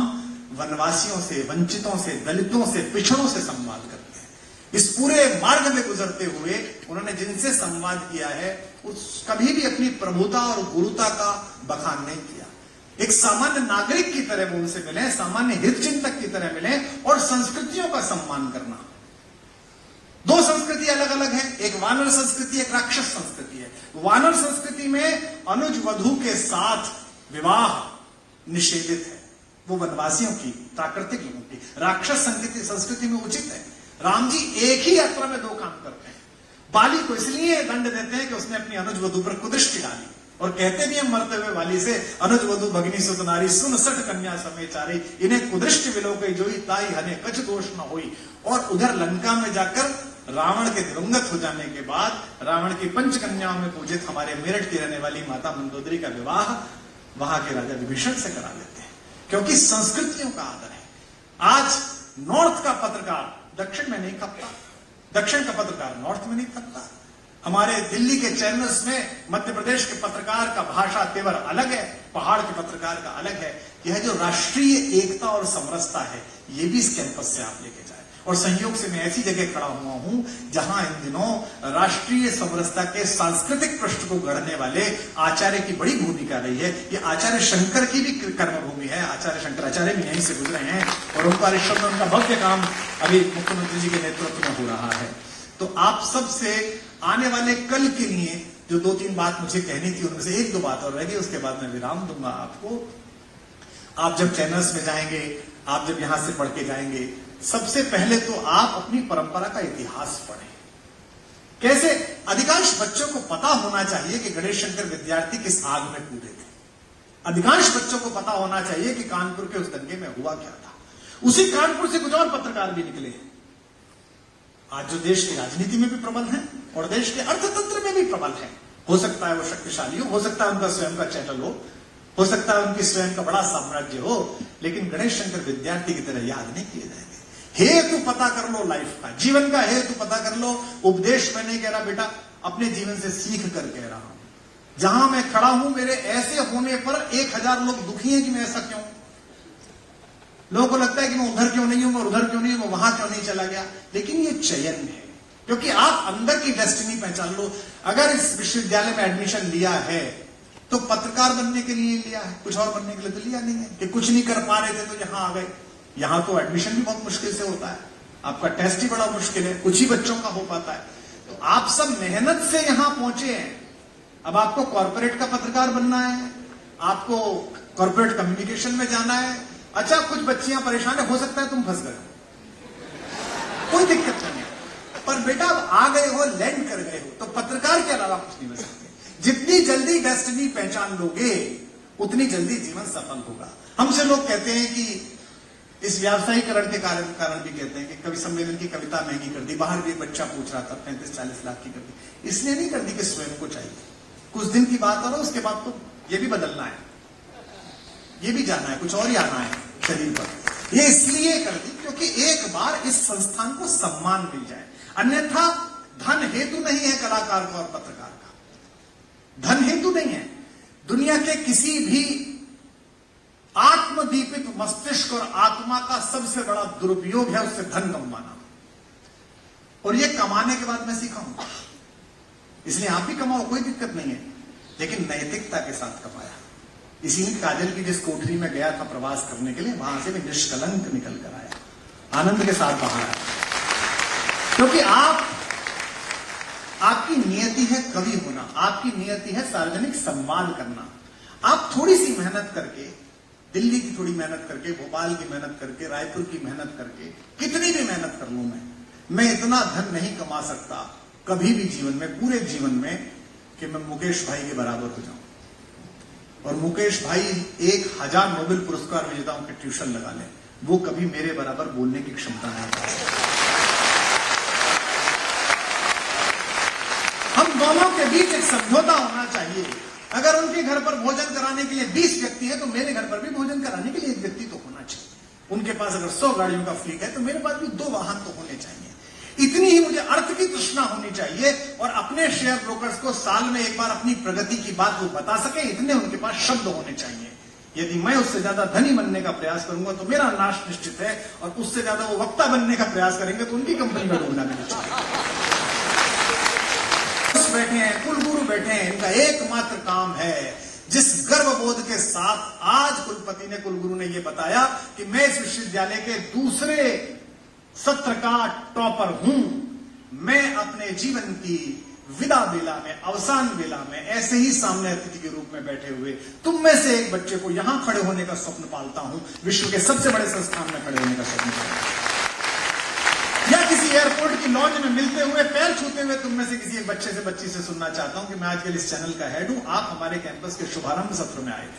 वनवासियों से, वंचितों से, दलितों से, पिछड़ों से संवाद करते हैं, इस पूरे मार्ग में गुजरते हुए उन्होंने जिनसे संवाद किया है, उस कभी भी अपनी प्रभुता और गुरुता का बखान नहीं किया। एक सामान्य नागरिक की तरह वो उनसे मिले, सामान्य हितचिंतक की तरह मिले, और संस्कृतियों का सम्मान करना। 2 संस्कृति अलग अलग है, एक वानर संस्कृति, एक राक्षस संस्कृति है। वानर संस्कृति में अनुज वधू के साथ विवाह निषेधित है, वो वनवासियों की, प्राकृतिक लोगों की। राक्षस संस्कृति में उचित है। राम जी एक ही यात्रा में 2 काम करते हैं। बाली को इसलिए दंड देते हैं कि उसने अपनी अनुज वधू पर कुदृष्टि डाली, और कहते भी हम मरते हुए वाली से, अनुज वधु भगिनी सुतनारी, सुन सठ कन्या समेचारी, इन्हें कुदृष्टि विलो गई जोई, ताई हने कछ दोष न होई। और उधर लंका में जाकर रावण के दिवंगत हो जाने के बाद रावण की 5 कन्याओं में पूजित हमारे मेरठ की रहने वाली माता मंदोदरी का विवाह वहां के राजा विभीषण से करा लेते हैं, क्योंकि संस्कृतियों का आदर है। आज नॉर्थ का पत्रकार दक्षिण में नहीं खपता, दक्षिण का पत्रकार नॉर्थ में नहीं खपता। हमारे दिल्ली के चैनल्स में मध्य प्रदेश के पत्रकार का भाषा तेवर अलग है, पहाड़ के पत्रकार का अलग है। यह जो राष्ट्रीय एकता और समरसता है, यह भी इस कैंपस से आप लेके जाए। और संयोग से मैं ऐसी जगह खड़ा हुआ हूं जहां इन दिनों राष्ट्रीय समरसता के सांस्कृतिक पृष्ठ को गढ़ने वाले आचार्य की बड़ी भूमिका रही है। ये आचार्य शंकर की भी कर्मभूमि है। आचार्य शंकराचार्य भी यहीं से गुजरे हैं, और ओंकारेश्वर में उनका भव्य काम अभी मुख्यमंत्री जी के नेतृत्व में हो रहा है। तो आप सबसे आने वाले कल के लिए जो 2-3 बात मुझे कहनी थी, उनमें से 1-2 बात और रह गई, उसके बाद मैं विराम दूंगा आपको। आप जब चैनल्स में जाएंगे, आप जब यहां से पढ़ के जाएंगे, सबसे पहले तो आप अपनी परंपरा का इतिहास पढ़ें। कैसे? अधिकांश बच्चों को पता होना चाहिए कि गणेश शंकर विद्यार्थी किस आग में कूदे थे। अधिकांश बच्चों को पता होना चाहिए कि कानपुर के उस दंगे में हुआ क्या था। उसी कानपुर से कुछ और पत्रकार भी निकले हैं, आज जो देश की राजनीति में भी प्रबल है और देश के अर्थतंत्र में भी प्रबल है। हो सकता है वो शक्तिशाली हो सकता है उनका स्वयं का चैनल हो सकता है उनकी स्वयं का बड़ा साम्राज्य हो, लेकिन गणेश शंकर विद्यार्थी की तरह याद नहीं किए जाएंगे। हेतु पता कर लो, लाइफ का, जीवन का हेतु पता कर लो। उपदेश मैं नहीं कह रहा बेटा, अपने जीवन से सीख कर कह रहा हूं। जहां मैं खड़ा हूं, मेरे ऐसे होने पर 1000 लोग दुखी हैं कि मैं ऐसा क्यों। लोगों को लगता है कि मैं उधर क्यों नहीं हूं, मैं उधर क्यों नहीं हूं, मैं वहां क्यों नहीं चला गया। लेकिन ये चयन है, क्योंकि आप अंदर की डेस्टिनी पहचान लो। अगर इस विश्वविद्यालय में एडमिशन लिया है तो पत्रकार बनने के लिए लिया है, कुछ और बनने के लिए तो लिया नहीं है। कि कुछ नहीं कर पा रहे थे तो यहां आ गए। यहां तो एडमिशन भी बहुत मुश्किल से होता है, आपका टेस्ट ही बड़ा मुश्किल है, कुछ ही बच्चों का हो पाता है। तो आप सब मेहनत से यहां पहुंचे हैं। अब आपको कॉर्पोरेट का पत्रकार बनना है, आपको कॉर्पोरेट कम्युनिकेशन में जाना है। अच्छा, कुछ बच्चियां परेशान है, हो सकता है तुम फंस गए, कोई दिक्कत नहीं है, पर बेटा अब आ गए हो, लैंड कर गए हो, तो पत्रकार के अलावा कुछ नहीं बन सकते। जितनी जल्दी डेस्टिनी पहचान लोगे, उतनी जल्दी जीवन सफल होगा। हमसे लोग कहते हैं कि इस व्यावसायीकरण के कारण भी कहते हैं कि कवि सम्मेलन की कविता महंगी कर दी। बाहर भी एक बच्चा पूछ रहा था 35-40 लाख की कर दी। इसलिए नहीं कर दी कि स्वयं को चाहिए, कुछ दिन की बात और उसके बाद तो ये भी बदलना है, ये भी जाना है, कुछ और ही आना है शरीर पर। ये इसलिए कर दी क्योंकि एक बार इस संस्थान को सम्मान मिल जाए। अन्यथा धन हेतु नहीं है कलाकार का और पत्रकार का, धन हेतु नहीं है। दुनिया के किसी भी आत्मदीपित मस्तिष्क और आत्मा का सबसे बड़ा दुरुपयोग है उससे धन कमाना। और ये कमाने के बाद मैं सीखा हूं, इसलिए आप भी कमाओ, कोई दिक्कत नहीं है, लेकिन नैतिकता के साथ कमाया। इसीलिए काजल की जिस कोठरी में गया था प्रवास करने के लिए, वहां से भी निष्कलंक निकल कर आया, आनंद के साथ बाहर आया। क्योंकि आपकी नियति है कवि होना, आपकी नियति है सार्वजनिक सम्मान करना। आप थोड़ी सी मेहनत करके, दिल्ली की थोड़ी मेहनत करके, भोपाल की मेहनत करके, रायपुर की मेहनत करके, कितनी भी मेहनत कर लूं मैं, मैं इतना धन नहीं कमा सकता कभी भी जीवन में, पूरे जीवन में, कि मैं मुकेश भाई के बराबर हो जाऊं। और मुकेश भाई 1000 नोबेल पुरस्कार विजेताओं के ट्यूशन लगा लें, वो कभी मेरे बराबर बोलने की क्षमता नहीं पा सकते। हम दोनों के बीच एक समझौता होना चाहिए। अगर उनके घर पर भोजन कराने के लिए 20 व्यक्ति है तो मेरे घर पर भी भोजन कराने के लिए एक व्यक्ति तो होना चाहिए। उनके पास अगर 100 गाड़ियों का फ्लीट है तो मेरे पास भी 2 वाहन तो होने चाहिए। इतनी ही मुझे अर्थ की तृष्णा होनी चाहिए और अपने शेयर ब्रोकर्स को साल में एक बार अपनी प्रगति की बात वो बता सके, इतने उनके पास शब्द होने चाहिए। यदि मैं उससे ज्यादा धनी बनने का प्रयास करूंगा तो मेरा नाश निश्चित है, और उससे ज्यादा वो वक्ता बनने का प्रयास करेंगे तो उनकी कंपनी में डूबना भी चाहिए। बैठे हैं, कुलगुरु बैठे हैं, इनका एकमात्र काम है, जिस गर्वबोध के साथ आज कुलपति ने, कुलगुरु ने यह बताया कि मैं इस विश्वविद्यालय के दूसरे सत्र का टॉपर हूं, मैं अपने जीवन की विदा बेला में, अवसान बेला में ऐसे ही सामने अतिथि के रूप में बैठे हुए तुम में से एक बच्चे को यहां खड़े होने का स्वप्न पालता हूं, विश्व के सबसे बड़े संस्थान में खड़े होने का स्वप्न पालता हूं, या किसी एयरपोर्ट की लॉन्ज में मिलते हुए, पैर छूते हुए तुम में से किसी एक बच्चे से, बच्ची से सुनना चाहता हूं कि मैं आजकल इस चैनल का हेड हूं, आप हमारे कैंपस के शुभारंभ सत्र में आए थे।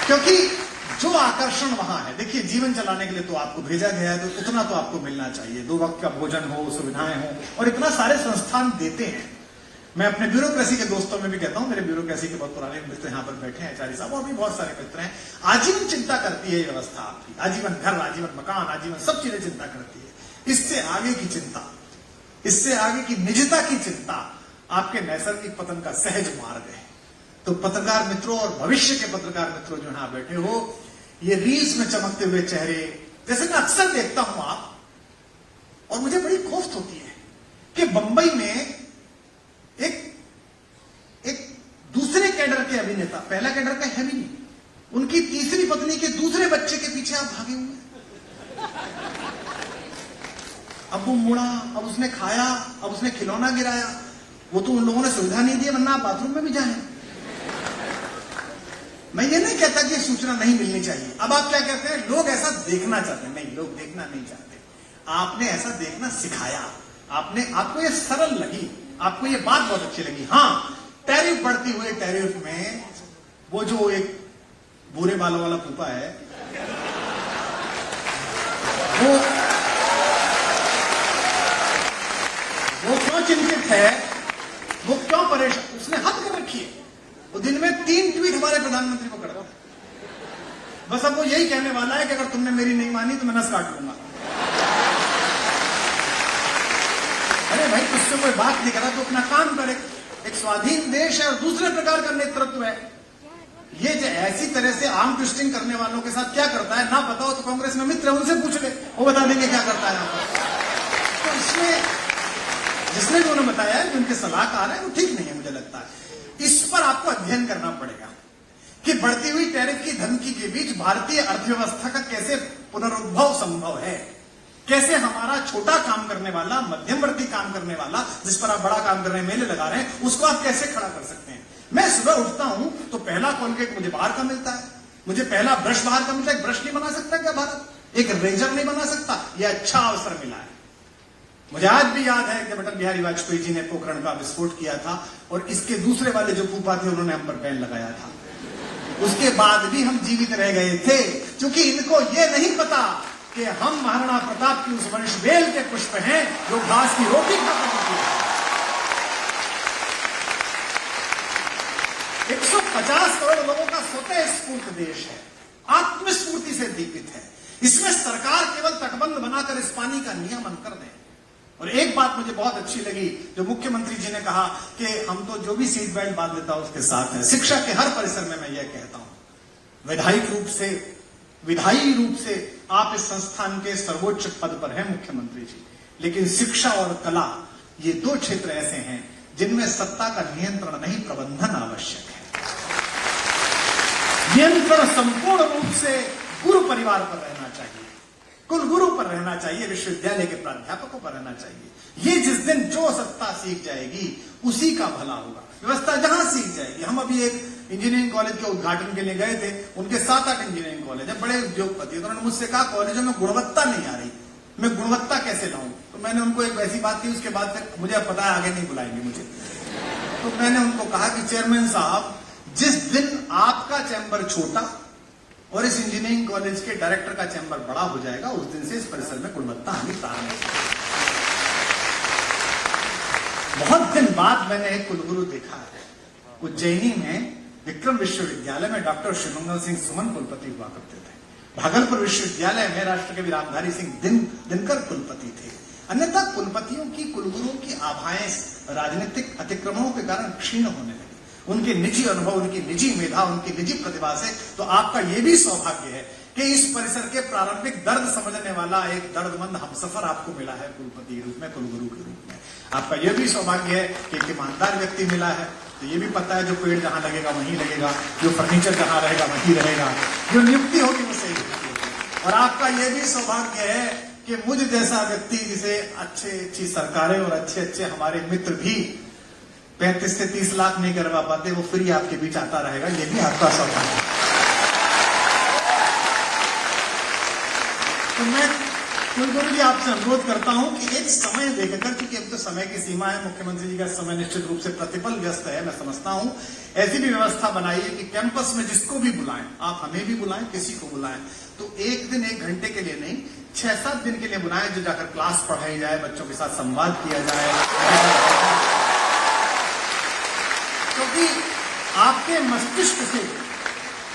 क्योंकि जो आकर्षण वहां है, देखिए जीवन चलाने के लिए तो आपको भेजा गया है तो उतना तो आपको मिलना चाहिए, 2 वक्त का भोजन हो, सुविधाएं हो, और इतना सारे संस्थान देते हैं। मैं अपने ब्यूरोक्रेसी के दोस्तों में भी कहता हूं, मेरे ब्यूरोक्रेसी के बहुत पुराने मित्र यहां पर बैठे हैं, आचार्य साहब, और भी बहुत सारे मित्र हैं। आजीवन चिंता करती है ये व्यवस्था आपकी, आजीवन घर, आजीवन मकान, आजीवन सब चीजें चिंता करती है। इससे आगे की चिंता, इससे आगे की निजता की चिंता आपके नैसर्गिक पतन का सहज मार्ग है। तो पत्रकार मित्रों और भविष्य के पत्रकार मित्रों जो यहां बैठे हो, ये रील्स में चमकते हुए चेहरे जैसे मैं अक्सर देखता हूं आप, और मुझे बड़ी कोफ्त होती है कि बंबई में एक दूसरे कैडर के अभिनेता, पहला कैडर का है भी नहीं, उनकी तीसरी पत्नी के दूसरे बच्चे के पीछे आप भागे हुए। अब वो मुड़ा, अब उसने खाया, अब उसने खिलौना गिराया, वो तो उन लोगों ने सुविधा नहीं दी, वरना आप बाथरूम में भी जाएं। मैं ये नहीं कहता कि सूचना नहीं मिलनी चाहिए। अब आप क्या कहते हैं, लोग ऐसा देखना चाहते हैं। नहीं, लोग देखना नहीं चाहते, आपने ऐसा देखना सिखाया, आपको ये सरल लगी, आपको ये बात बहुत अच्छी लगी। हाँ, टैरिफ बढ़ती हुई, टैरिफ में वो जो एक बुरे बालों वाला फूफा है, वो क्यों चिंतित है, वो क्यों परेशान, उसने हद कर रखी है। वो दिन में 3 ट्वीट हमारे प्रधानमंत्री को करता है। बस अब वो यही कहने वाला है कि अगर तुमने मेरी नहीं मानी तो मैं नस काट लूंगा। अरे भाई, तुझसे कोई बात नहीं करा तो अपना काम करे। एक स्वाधीन देश है और दूसरे प्रकार का नेतृत्व है। ये जो ऐसी तरह से आर्म ट्विस्टिंग करने वालों के साथ क्या करता है ना पता हो तो कांग्रेस में मित्र है, उनसे पूछ ले, वो बता देंगे क्या करता है। तो इसमें जिसने भी उन्हें बताया है कि उनके सलाहकार है, वो ठीक नहीं है मुझे लगता है। इस पर आपको अध्ययन करना पड़ेगा कि बढ़ती हुई टैरिफ की धमकी के बीच भारतीय अर्थव्यवस्था का कैसे पुनरुद्भव संभव है, कैसे हमारा छोटा काम करने वाला, मध्यमवर्ती काम करने वाला, जिस पर आप बड़ा काम कर रहे हैं, मेले लगा रहे हैं, उसको आप कैसे खड़ा कर सकते हैं। मैं सुबह उठता हूं तो पहला कॉलगेट मुझे बाहर का मिलता है, मुझे पहला ब्रश बाहर का मिलता है। एक ब्रश नहीं बना सकता क्या भारत, एक रेजर नहीं बना सकता? यह अच्छा अवसर मिला है। मुझे आज भी याद है कि अटल बिहारी वाजपेयी जी ने पोखरण का विस्फोट किया था और इसके दूसरे वाले जो फूफा थे उन्होंने हम पर बैन लगाया था। उसके बाद भी हम जीवित रह गए थे, क्योंकि इनको ये नहीं पता कि हम महाराणा प्रताप की उस वंश बेल के पुष्प हैं जो घास की रोटी खाता करते हैं। 150 करोड़ लोगों का स्वतः स्फूर्त देश है, आत्मस्फूर्ति से दीपित है। इसमें सरकार केवल तटबंध बनाकर इस पानी का नियमन कर दे। और एक बात मुझे बहुत अच्छी लगी जो मुख्यमंत्री जी ने कहा कि हम तो जो भी सीट बेल्ट बांध लेता हूं उसके साथ है। शिक्षा के हर परिसर में मैं यह कहता हूं, विधायी रूप से आप इस संस्थान के सर्वोच्च पद पर हैं मुख्यमंत्री जी, लेकिन शिक्षा और कला ये 2 क्षेत्र ऐसे हैं जिनमें सत्ता का नियंत्रण नहीं, प्रबंधन आवश्यक है। नियंत्रण संपूर्ण रूप से गुरु परिवार पर रहना चाहिए, कुलगुरु पर रहना चाहिए, विश्वविद्यालय के प्राध्यापकों पर रहना चाहिए। ये जिस दिन जो सत्ता सीख जाएगी उसी का भला होगा, व्यवस्था जहां सीख जाएगी। हम अभी एक इंजीनियरिंग कॉलेज के उद्घाटन के लिए गए थे, उनके 7-8 इंजीनियरिंग कॉलेज है, बड़े उद्योगपति। तो उन्होंने मुझसे कहा कॉलेजों में गुणवत्ता नहीं आ रही, मैं गुणवत्ता कैसे लाऊं? तो मैंने उनको एक वैसी बात की, उसके बाद फिर मुझे अब पता है आगे नहीं बुलाएंगे मुझे। तो मैंने उनको कहा कि चेयरमैन साहब, जिस दिन आपका चैम्बर छोटा और इस इंजीनियरिंग कॉलेज के डायरेक्टर का चैम्बर बड़ा हो जाएगा, उस दिन से इस परिसर में गुणवत्ता आनी प्रारंभ होगी। बहुत दिन बाद मैंने एक कुलगुरु देखा है, उज्जैनी में विक्रम विश्वविद्यालय में डॉक्टर शिवमंगल सिंह सुमन कुलपति हुआ करते थे। भागलपुर विश्वविद्यालय में राष्ट्रकवि रामधारी सिंह दिनकर कुलपति थे। अन्यथा कुलपतियों की, कुलगुरुओं की आभाएं राजनीतिक अतिक्रमणों के कारण क्षीण होने लगी। उनके निजी अनुभव, उनकी निजी मेधा, उनकी निजी प्रतिभा से तो आपका यह भी सौभाग्य है कि इस परिसर के प्रारंभिक दर्द समझने वाला एक दर्दमंद हमसफर आपको मिला है कुलपति के रूप में, कुलगुरु के रूप में। आपका यह भी सौभाग्य है कि एक ईमानदार व्यक्ति मिला है। तो ये भी पता है जो पेड़ जहां लगेगा वहीं लगेगा, जो फर्नीचर जहां रहेगा वहीं रहेगा, जो नियुक्ति होगी वो सही होगी। और आपका यह भी सौभाग्य है कि मुझ जैसा व्यक्ति, जिसे अच्छी सरकारें और अच्छे हमारे मित्र भी 35 से 30 लाख नहीं करवा पाते, वो फ्री आपके बीच आता रहेगा, ये भी आपका सौभाग्य है। तो मैं कुलगुरु जी आपसे अनुरोध करता हूं कि एक समय देखकर, क्योंकि अब तो समय की सीमा है, मुख्यमंत्री जी का समय निश्चित रूप से प्रतिपल व्यस्त है, मैं समझता हूं, ऐसी भी व्यवस्था बनाइए कि कैंपस में जिसको भी बुलाएं, आप हमें भी बुलाएं, किसी को बुलाएं, तो एक दिन 1 घंटे के लिए नहीं, 6-7 दिन के लिए बुलाएं, जो जाकर क्लास पढ़ाई जाए, बच्चों के साथ संवाद किया जाए। क्योंकि आपके मस्तिष्क से,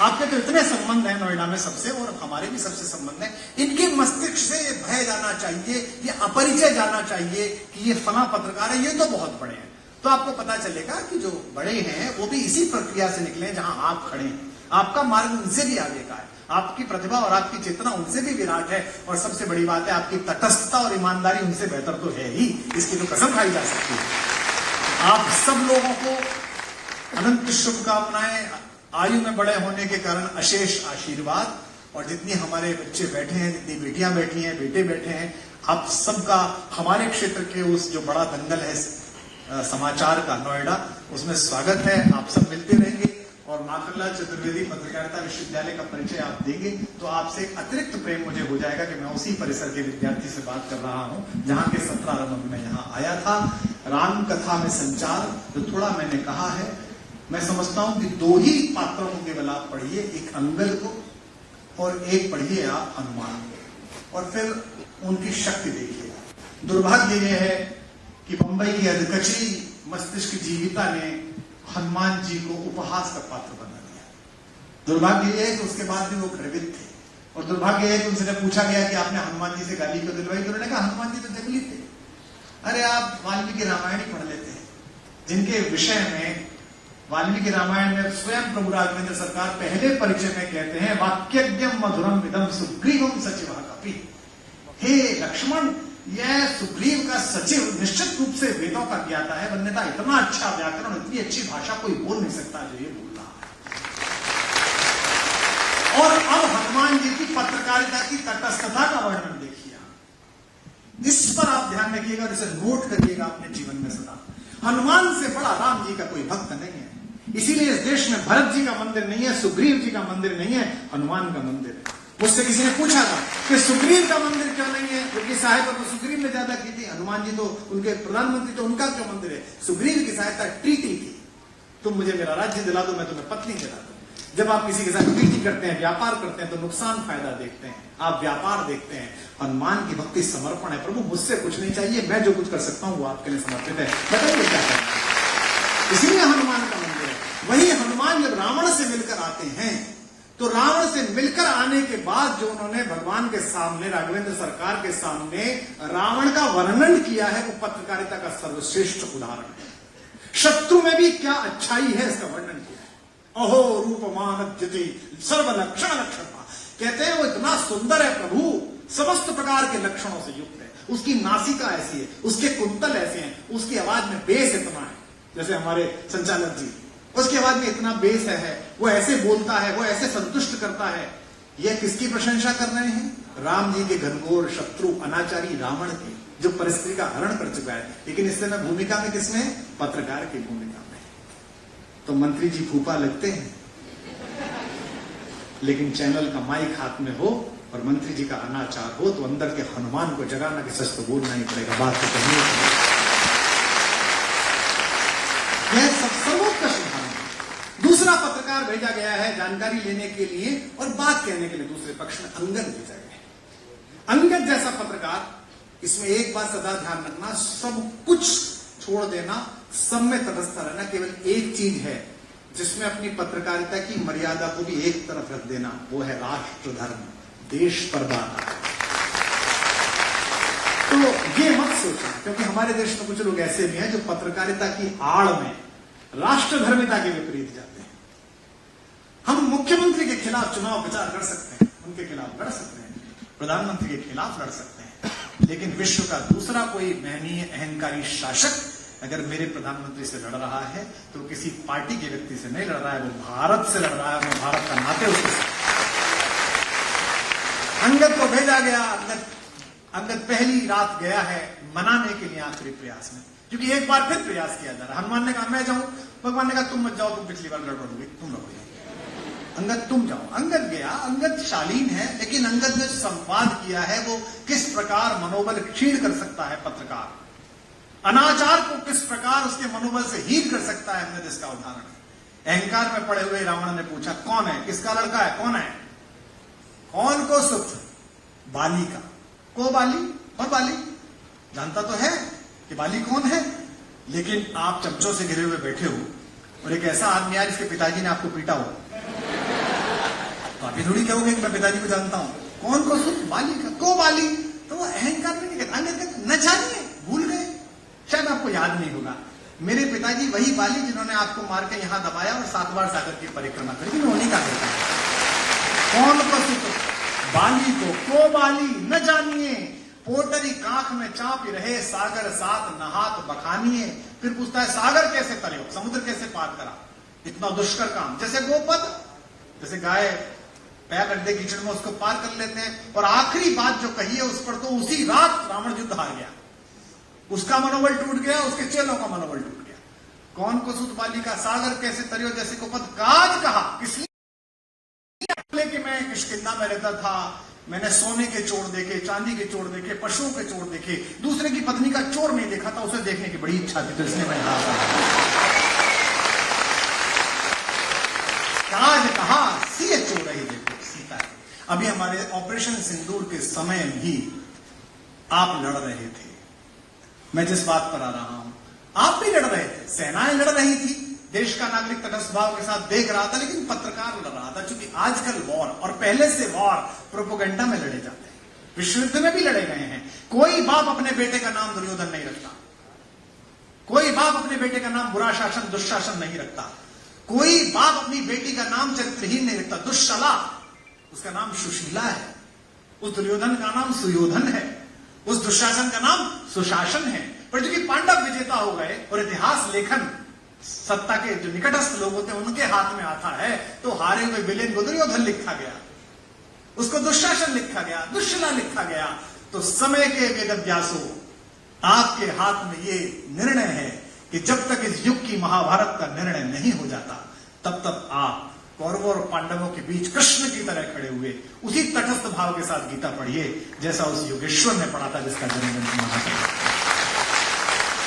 आपके तो इतने संबंध हैं नोएडा में सबसे, और हमारे भी सबसे संबंध हैं, इनके मस्तिष्क से ये भय जाना चाहिए, ये अपरिचय जाना चाहिए कि ये फला पत्रकार है, ये तो बहुत बड़े हैं। तो आपको पता चलेगा कि जो बड़े हैं वो भी इसी प्रक्रिया से निकले जहां आप खड़े हैं। आपका मार्ग उनसे भी आगे का है, आपकी प्रतिभा और आपकी चेतना उनसे भी विराट है, और सबसे बड़ी बात है आपकी तटस्थता और ईमानदारी उनसे बेहतर तो है ही, इसकी तो कसम खाई जा सकती है। आप सब लोगों को अनंत शुभकामनाएं, आयु में बड़े होने के कारण अशेष आशीर्वाद, और जितनी हमारे बच्चे बैठे हैं, जितनी बेटियां बैठी हैं, बेटे बैठे हैं, आप सबका हमारे क्षेत्र के उस जो बड़ा दंगल है समाचार का नोएडा, उसमें स्वागत है। आप सब मिलते रहेंगे, और माखनलाल चतुर्वेदी पत्रकारिता विश्वविद्यालय का परिचय आप देंगे तो आपसे एक अतिरिक्त प्रेम मुझे हो जाएगा कि मैं उसी परिसर के विद्यार्थी से बात कर रहा हूं जहां के 17 आरंभ में यहाँ आया था। राम कथा में संचार, जो थोड़ा मैंने कहा है, मैं समझता हूं कि 2 ही पात्रों को केवल आप पढ़िए, एक अंगद को और एक पढ़िए आप हनुमान को, और फिर उनकी शक्ति देखिएगा। दुर्भाग्य यह है कि बंबई की अधकची मस्तिष्क जीविता ने हनुमान जी को उपहास का पात्र बना दिया। दुर्भाग्य यह है कि उसके बाद भी वो गर्वित थे, और दुर्भाग्य है कि उनसे जब पूछा गया कि आपने हनुमान जी से गाली क्यों दिलवाई, तो उन्होंने कहा हनुमान जी तो जंगली थे। अरे आप वाल्मीकि रामायण ही पढ़ लेते हैं, जिनके विषय में वाल्मीकि रामायण में स्वयं प्रभु राघवेंद्र सरकार पहले परिचय में कहते हैं, वाक्यज्ञम मधुरम विदम सुग्रीवम सचिवा कपि। हे लक्ष्मण, यह सुग्रीव का सचिव निश्चित रूप से वेदों का ज्ञाता है, वन्यता इतना अच्छा व्याकरण, इतनी अच्छी भाषा कोई बोल नहीं सकता जो ये बोल रहा है। और अब हनुमान जी की पत्रकारिता की तटस्थता का वर्णन देखिए, इस पर आप ध्यान रखिएगा, इसे नोट करिएगा अपने जीवन में सदा। हनुमान से बड़ा राम जी का कोई भक्त नहीं है, इसीलिए इस देश में भरत जी का मंदिर नहीं है, सुग्रीव जी का मंदिर नहीं है, हनुमान का मंदिर है। मुझसे किसी ने पूछा था कि सुग्रीव का मंदिर क्यों नहीं है, क्योंकि सहायता तो सुग्रीव ने ज्यादा की थी, हनुमान जी तो उनके प्रधानमंत्री, तो उनका क्यों मंदिर है? सुग्रीव की सहायता ट्रीटी थी, तुम मुझे मेरा राज्य दिला दो, मैं तुम्हें पत्नी दिला दूं। जब आप किसी के साथ ट्रीटी करते हैं, व्यापार करते हैं, तो नुकसान फायदा देखते हैं, आप व्यापार देखते हैं। हनुमान की भक्ति समर्पण है, प्रभु मुझसे कुछ नहीं चाहिए, मैं जो कुछ कर सकता हूं वो आपके लिए समर्पित है, बताइए क्या करना है। इसीलिए हनुमान का मंदिर है। वही हनुमान जब रावण से मिलकर आते हैं, तो रावण से मिलकर आने के बाद जो उन्होंने भगवान के सामने, राघवेंद्र सरकार के सामने रावण का वर्णन किया है, वो पत्रकारिता का सर्वश्रेष्ठ उदाहरण है। शत्रु में भी क्या अच्छाई है इसका वर्णन किया है। अहो रूपमान सर्वलक्षण लक्षण, कहते हैं वो इतना सुंदर है प्रभु, समस्त प्रकार के लक्षणों से युक्त है। उसकी नासिका ऐसी है, उसके कुंतल ऐसे हैं, उसकी आवाज में बेस इतना है, जैसे हमारे संचालक जी, उसकी आवाज में इतना बेस है, वो ऐसे बोलता है, वो ऐसे संतुष्ट करता है। यह किसकी प्रशंसा कर रहे हैं? राम जी के घनघोर शत्रु अनाचारी रावण की, जो परिस्थिति का हरण कर चुका है। लेकिन इस समय भूमिका में किसमें? पत्रकार की भूमिका में। तो मंत्री जी फूफा लगते हैं, लेकिन चैनल का माइक हाथ में हो और मंत्री जी का अनाचार हो तो अंदर के हनुमान को जगाना कि सच तो बोलना ही पड़ेगा, बात तो करनी है। यह सब सर्वोत्कृष्ट उदाहरण है। दूसरा पत्रकार भेजा गया है जानकारी लेने के लिए और बात कहने के लिए, दूसरे पक्ष में अंगद भेजा गया है। अंगद जैसा पत्रकार, इसमें एक बात सदा ध्यान रखना, सब कुछ छोड़ देना, सब में तटस्थ रहना, केवल एक चीज है जिसमें अपनी पत्रकारिता की मर्यादा को भी एक तरफ रख देना, वो है राष्ट्र धर्म, देश पर बात। तो ये मत सोचना, क्योंकि हमारे देश में कुछ लोग ऐसे भी हैं जो पत्रकारिता की आड़ में राष्ट्र धर्मिता के विपरीत जाते हैं। हम मुख्यमंत्री के खिलाफ चुनाव प्रचार कर सकते हैं, उनके खिलाफ लड़ सकते हैं, प्रधानमंत्री के खिलाफ लड़ सकते हैं, लेकिन विश्व का दूसरा कोई महनीय अहंकारी शासक अगर मेरे प्रधानमंत्री से लड़ रहा है तो किसी पार्टी के व्यक्ति से नहीं लड़ रहा है, वो भारत से लड़ रहा है, वो भारत का नाते उसके साथ। अंगद को भेजा गया, अंगद पहली रात गया है मनाने के लिए आखिरी प्रयास में, क्योंकि एक बार फिर प्रयास किया जा रहा है। हनुमान ने कहा मैं जाऊं, भगवान ने कहा तुम मत जाओ, तुम पिछली बार गड़बड़ हुई, तुम रहोगे, अंगद तुम जाओ। अंगद गया, अंगद शालीन है, लेकिन अंगद ने संवाद किया है वो किस प्रकार मनोबल क्षीण कर सकता है पत्रकार, अनाचार को किस प्रकार उसके मनोबल से हीन कर सकता है, अंगद इसका उदाहरण है। अहंकार में पड़े हुए रावण ने पूछा कौन है, किसका लड़का है, कौन है, कौन को सुत, बाली का, को बाली, और बाली जानता तो है कि बाली कौन है, लेकिन आप चमचों से घिरे हुए बैठे हो और एक ऐसा आदमी आया जिसके पिताजी ने आपको पीटा हो, तो आप ये थोड़ी कहोगे कि मैं पिताजी को जानता हूं, कौन को सुत, बाली का, को बाली, तो वो अहंकार में नहीं कहता, न जानिए, भूल गए, शायद आपको याद नहीं होगा, मेरे पिताजी वही बाली जिन्होंने आपको मार के यहां दबाया और 7 बार सागर की परिक्रमा करी, मैं उन्हीं का बेटा है। कौन को सुत, बाली को बाली न जानिए, पोटरी कांख में चापी रहे, सागर साथ नहात बखानिए। फिर पूछता है सागर कैसे तरे हो, समुद्र कैसे पार करा, इतना दुष्कर काम, जैसे गोपद, जैसे गाय पैर अड्डे कीचड़ में उसको पार कर लेते हैं। और आखिरी बात जो कही है उस पर तो उसी रात रावण युद्ध हार गया, उसका मनोबल टूट गया, उसके चेलों का मनोबल टूट गया। कौन को सुत बाली का, सागर कैसे तरियो जैसे गोपद, काज कहा किसलिए कि मैं किष्किंधा में रहता था, मैंने सोने के चोर देखे, चांदी के चोर देखे, पशुओं के चोर देखे, दूसरे की पत्नी का चोर नहीं देखा था, उसे देखने की बड़ी इच्छा थी, तो इसलिए मैं काज कहा सिए चोर रही, देखो सीता। अभी हमारे ऑपरेशन सिंदूर के समय भी आप लड़ रहे थे, मैं जिस बात पर आ रहा हूं, आप भी लड़ रहे थे, सेनाएं लड़ रही थी, देश का नागरिक तटस्थ भाव के साथ देख रहा था, लेकिन पत्रकार लड़ रहा था, क्योंकि आजकल वॉर और पहले से वॉर प्रोपेगेंडा में लड़े जाते हैं, विश्व युद्ध में भी लड़े गए हैं। कोई बाप अपने बेटे का नाम दुर्योधन नहीं रखता, कोई बाप अपने बेटे का नाम बुरा शासन दुशासन नहीं रखता, कोई बाप अपनी बेटी का नाम चरित्रहीन नहीं रखता, दुश्शला, उसका नाम सुशीला है, उस दुर्योधन का नाम सुयोधन है, उस दुशासन का नाम सुशासन है। पर चूंकि पांडव विजेता हो गए और इतिहास लेखन सत्ता के जो निकटस्थ लोग होते हैं उनके हाथ में आता है, तो हारे हुए विलेन को दुर्योधन लिखा गया, उसको दुशासन लिखा गया, दुश्शला लिखा गया। तो समय के वेदव्यासो, आपके हाथ में ये निर्णय है कि जब तक इस युग की महाभारत का निर्णय नहीं हो जाता, तब तक आप कौरवों और पांडवों के बीच कृष्ण की तरह खड़े हुए उसी तटस्थ भाव के साथ गीता पढ़िए, जैसा उस योगेश्वर ने पढ़ा था जिसका जन्मदिन मनाते हैं।